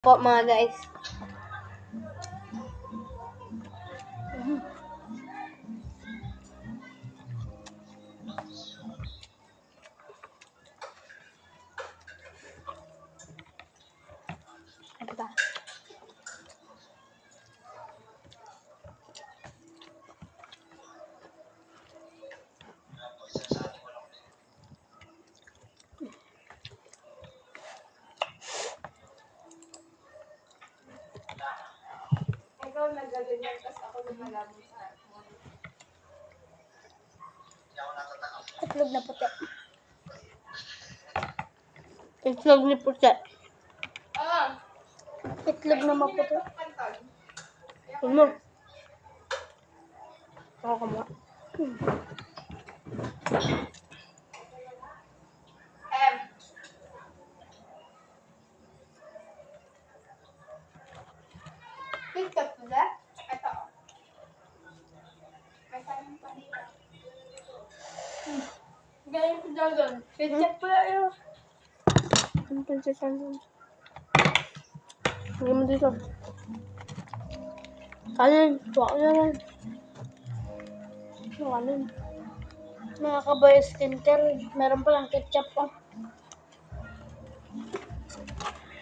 Po mga guys. Ano ba? Ikaw nagaganyan, tapos ako lumalabot sa mo. Itlog na puti. Itlog ni puti. Itlog na maputi. Ano? Ako kamo. Tiktok ko na? Ito. May sayang pa dito. Galing ko dyan. Tiktok ko na yun. Ano pa siya saan? Hindi mo dito. Kanin. Tuwa na lang. Kanin. Mga kabayo skincare. Meron palang ketchup pa.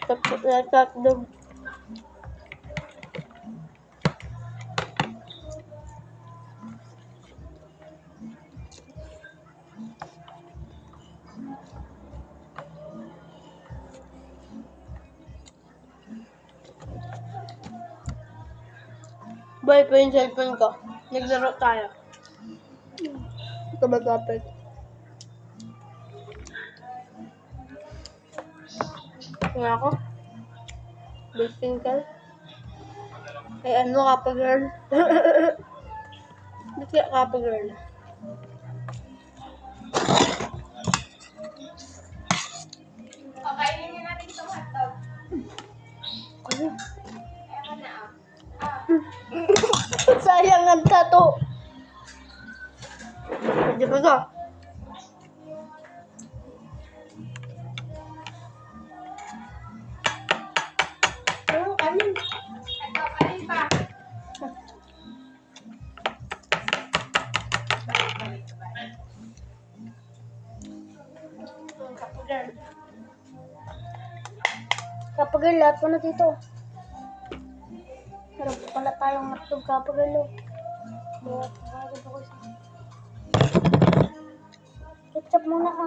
Hotdog. Boy pa yung cellphone ko. Naglaro tayo. Ito ba topic? Nga ako. Busting ka. Ay ano kapag girl? Ba't kaya kapag girl? Okay, hindi natin itong hotdog. Ano? Ewan na Sayang ang tato. Pwede ba ito? Ano, kanin? Ito, kanin pa. Kapag girl. Kapag girl, lahat ko na dito. Pero pala tayong hotdog kapag girl. Ketchup muna ka.